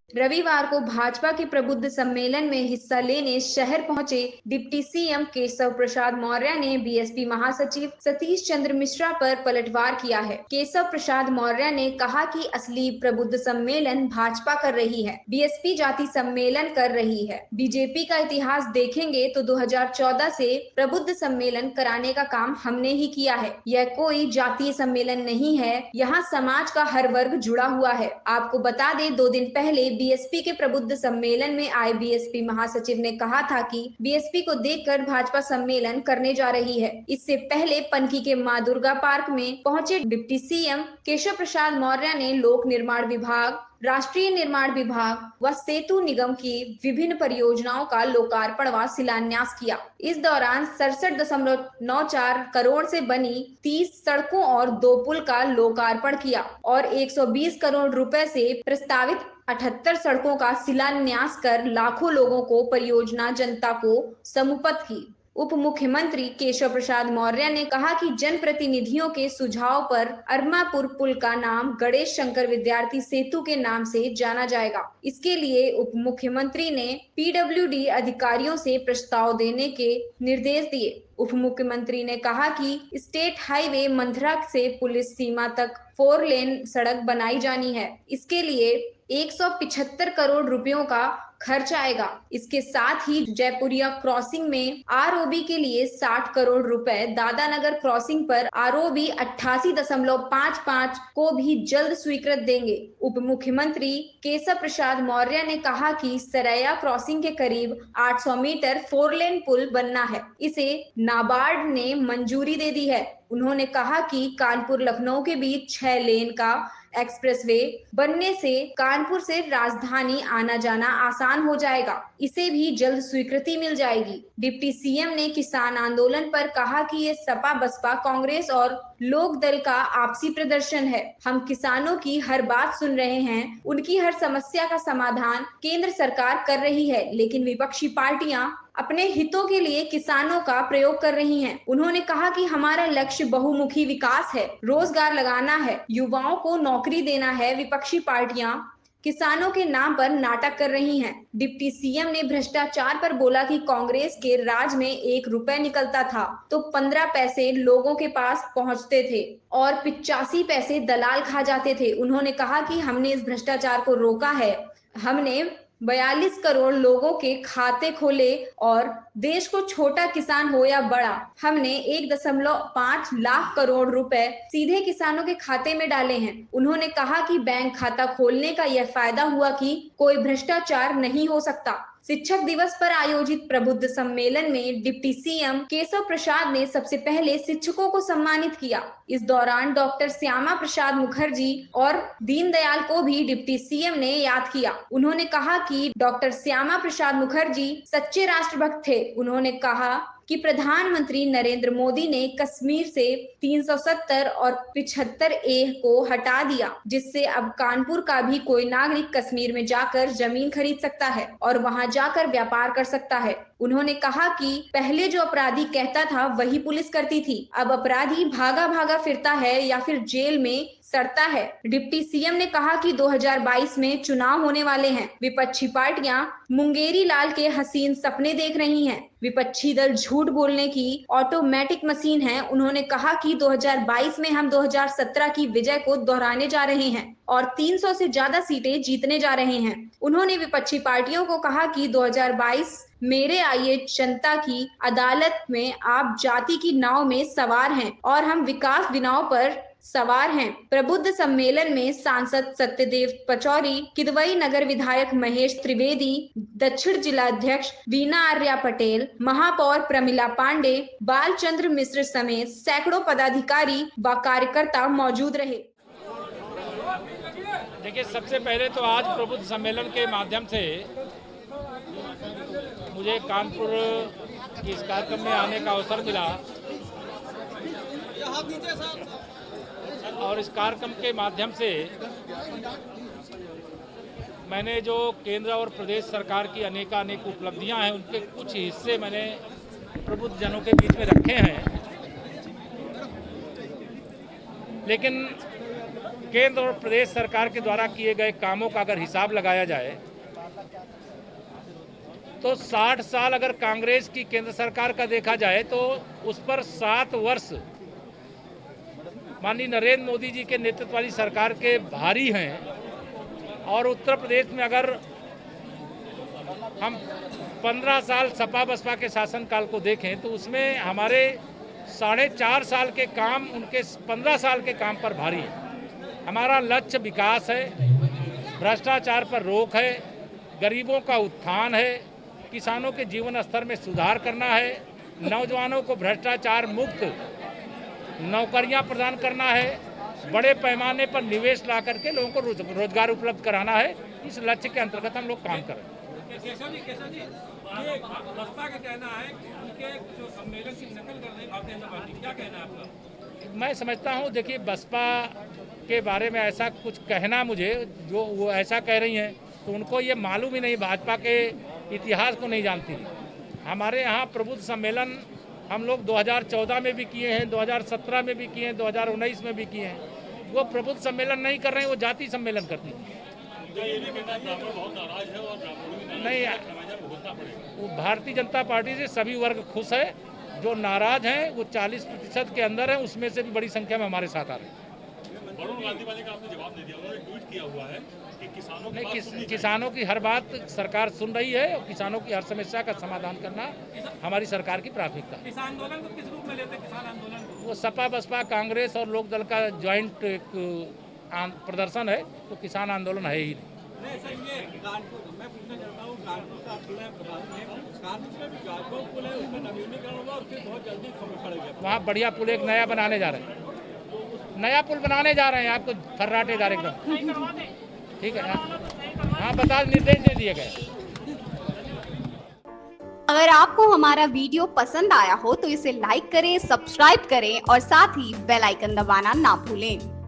रविवार को भाजपा के प्रबुद्ध सम्मेलन में हिस्सा लेने शहर पहुंचे डिप्टी सीएम केशव प्रसाद मौर्य ने बीएसपी महासचिव सतीश चंद्र मिश्रा पर पलटवार किया है। केशव प्रसाद मौर्य ने कहा कि असली प्रबुद्ध सम्मेलन भाजपा कर रही है, बीएसपी जाति सम्मेलन कर रही है। बीजेपी का इतिहास देखेंगे तो 2014 से प्रबुद्ध सम्मेलन कराने का काम हमने ही किया है। यह कोई जातीय सम्मेलन नहीं है, यहाँ समाज का हर वर्ग जुड़ा हुआ है। आपको बता दें, 2 दिन पहले बीएसपी के प्रबुद्ध सम्मेलन में आए बीएसपी महासचिव ने कहा था कि बीएसपी को देखकर भाजपा सम्मेलन करने जा रही है। इससे पहले पनकी के मां दुर्गा पार्क में पहुंचे डिप्टी सीएम केशव प्रसाद मौर्य ने लोक निर्माण विभाग, राष्ट्रीय निर्माण विभाग व सेतु निगम की विभिन्न परियोजनाओं का लोकार्पण व शिलान्यास किया। इस दौरान 67.94 करोड़ से बनी 30 सड़कों और 2 पुल का लोकार्पण किया और 120 करोड़ रुपए से प्रस्तावित 78 सड़कों का शिलान्यास कर लाखों लोगों को परियोजना जनता को समुपत की। उप मुख्यमंत्री केशव प्रसाद मौर्य ने कहा कि जनप्रतिनिधियों के सुझाव पर अरमापुर पुल का नाम गणेश शंकर विद्यार्थी सेतु के नाम से जाना जाएगा। इसके लिए उप मुख्यमंत्री ने पीडब्ल्यूडी अधिकारियों से प्रस्ताव देने के निर्देश दिए। उप मुख्यमंत्री ने कहा कि स्टेट हाईवे मंथरा से पुलिस सीमा तक 4 लेन सड़क बनाई जानी है। इसके लिए 175 करोड़ रुपयों का खर्च आएगा। इसके साथ ही जयपुरिया क्रॉसिंग में आरओबी के लिए 60 करोड़ रुपए, दादानगर क्रॉसिंग पर आरओबी 88.55 को भी जल्द स्वीकृत देंगे। उप मुख्यमंत्री केशव प्रसाद मौर्य ने कहा कि सरैया क्रॉसिंग के करीब 800 मीटर 4 लेन पुल बनना है, इसे नाबार्ड ने मंजूरी दे दी है। उन्होंने कहा कि कानपुर लखनऊ के बीच 6 लेन का एक्सप्रेसवे बनने से कानपुर से राजधानी आना जाना आसान हो जाएगा, इसे भी जल्द स्वीकृति मिल जाएगी। डिप्टी सीएम ने किसान आंदोलन पर कहा कि ये सपा, बसपा, कांग्रेस और लोक दल का आपसी प्रदर्शन है। हम किसानों की हर बात सुन रहे हैं, उनकी हर समस्या का समाधान केंद्र सरकार कर रही है, लेकिन विपक्षी पार्टियां अपने हितों के लिए किसानों का प्रयोग कर रही हैं। उन्होंने कहा कि हमारा लक्ष्य बहुमुखी विकास है, रोजगार लगाना है, युवाओं को नौकरी देना है। विपक्षी पार्टियां किसानों के नाम पर नाटक कर रही हैं। डिप्टी सीएम ने भ्रष्टाचार पर बोला कि कांग्रेस के राज में 1 रुपए निकलता था तो 15 पैसे लोगों के पास पहुंचते थे और 85 पैसे दलाल खा जाते थे। उन्होंने कहा कि हमने इस भ्रष्टाचार को रोका है। हमने 42 करोड़ लोगों के खाते खोले और देश को छोटा किसान हो या बड़ा, हमने 1.5 लाख करोड़ रुपए सीधे किसानों के खाते में डाले हैं। उन्होंने कहा कि बैंक खाता खोलने का यह फायदा हुआ कि कोई भ्रष्टाचार नहीं हो सकता। शिक्षक दिवस पर आयोजित प्रबुद्ध सम्मेलन में डिप्टी सीएम केशव प्रसाद ने सबसे पहले शिक्षकों को सम्मानित किया। इस दौरान डॉक्टर श्यामा प्रसाद मुखर्जी और दीनदयाल को भी डिप्टी सीएम ने याद किया। उन्होंने कहा कि डॉक्टर श्यामा प्रसाद मुखर्जी सच्चे राष्ट्रभक्त थे। उन्होंने कहा कि प्रधानमंत्री नरेंद्र मोदी ने कश्मीर से 370 और 75A को हटा दिया, जिससे अब कानपुर का भी कोई नागरिक कश्मीर में जाकर जमीन खरीद सकता है और वहां जाकर व्यापार कर सकता है। उन्होंने कहा कि पहले जो अपराधी कहता था वही पुलिस करती थी, अब अपराधी भागा भागा फिरता है या फिर जेल में सड़ता है। डिप्टी सीएम ने कहा कि 2022 में चुनाव होने वाले हैं। विपक्षी पार्टियां मुंगेरी लाल के हसीन सपने देख रही हैं। विपक्षी दल झूठ बोलने की ऑटोमेटिक मशीन है। उन्होंने कहा कि 2022 में हम 2017 की विजय को दोहराने जा रहे हैं और 300 से ज्यादा सीटें जीतने जा रहे हैं। उन्होंने विपक्षी पार्टियों को कहा कि 2022 मेरे आइए जनता की अदालत में आप जाति की नाव में सवार हैं और हम विकास विनाव पर सवार हैं। प्रबुद्ध सम्मेलन में सांसद सत्यदेव पचौरी, किदवई नगर विधायक महेश त्रिवेदी, दक्षिण जिला अध्यक्ष वीना आर्या पटेल, महापौर प्रमिला पांडे, बालचंद्र मिश्र समेत सैकड़ों पदाधिकारी व कार्यकर्ता मौजूद रहे। देखिए, सबसे पहले तो आज प्रबुद्ध सम्मेलन के माध्यम से मुझे कानपुर की इस कार्यक्रम में आने का अवसर मिला और इस कार्यक्रम के माध्यम से मैंने जो केंद्र और प्रदेश सरकार की अनेक उपलब्धियां हैं, उनके कुछ हिस्से मैंने प्रबुद्ध जनों के बीच में रखे हैं। लेकिन केंद्र और प्रदेश सरकार के द्वारा किए गए कामों का अगर हिसाब लगाया जाए तो 60 साल अगर कांग्रेस की केंद्र सरकार का देखा जाए तो उस पर 7 वर्ष माननीय नरेंद्र मोदी जी के नेतृत्व वाली सरकार के भारी हैं। और उत्तर प्रदेश में अगर हम 15 साल सपा बसपा के शासनकाल को देखें तो उसमें हमारे 4.5 साल के काम उनके 15 साल के काम पर भारी है। हमारा लक्ष्य विकास है, भ्रष्टाचार पर रोक है, गरीबों का उत्थान है, किसानों के जीवन स्तर में सुधार करना है, नौजवानों को भ्रष्टाचार मुक्त नौकरियां प्रदान करना है, बड़े पैमाने पर निवेश ला करके लोगों को रोजगार उपलब्ध कराना है। इस लक्ष्य के अंतर्गत हम लोग काम कर रहे हैं। केशव जी, ये बसपा का कहना है कि उनके जो सम्मेलन की नकल कर रही भारतीय जनता पार्टी, क्या कहना है आपका? मैं समझता हूँ, देखिए बसपा के बारे में ऐसा कुछ कहना, मुझे जो वो ऐसा कह रही हैं तो उनको ये मालूम ही नहीं, भाजपा के इतिहास को नहीं जानती। हमारे यहाँ प्रबुद्ध सम्मेलन हम लोग 2014 में भी किए हैं, 2017 में भी किए हैं, 2019 में भी किए हैं। वो प्रबुद्ध सम्मेलन नहीं कर रहे हैं, वो जाति सम्मेलन करती हैं। नहीं, वो भारतीय जनता पार्टी से सभी वर्ग खुश है। जो नाराज हैं वो 40% के अंदर है, उसमें से भी बड़ी संख्या में हमारे साथ आ रहे हैं। वरुण गांधी वाले का आपने जवाब दे दिया, उन्होंने ट्वीट किया हुआ है कि किसानों की हर बात सरकार सुन रही है और किसानों की हर समस्या का समाधान करना हमारी सरकार की प्राथमिकता है। किसान आंदोलन को किस रूप में लेते हैं? किसान आंदोलन को वो सपा बसपा कांग्रेस और लोक दल का ज्वाइंट प्रदर्शन है, तो किसान आंदोलन है ही नहीं। सर, ये कानपुर मैं पूछना चाहता हूँ, कानपुर का आपने कानपुर में जो पुल है उसका नवीनीकरण होगा और फिर बहुत जल्दी खड़े गया। वहाँ बढ़िया पुल एक नया बनाने जा रहे हैं, नया पुल बनाने जा रहे हैं, आपको फर्राटेदार एकदम। ठीक है, हाँ बता, निर्देश दे दिए गए। अगर आपको हमारा वीडियो पसंद आया हो तो इसे लाइक करें, सब्सक्राइब करें और साथ ही बेल आइकन दबाना ना भूलें।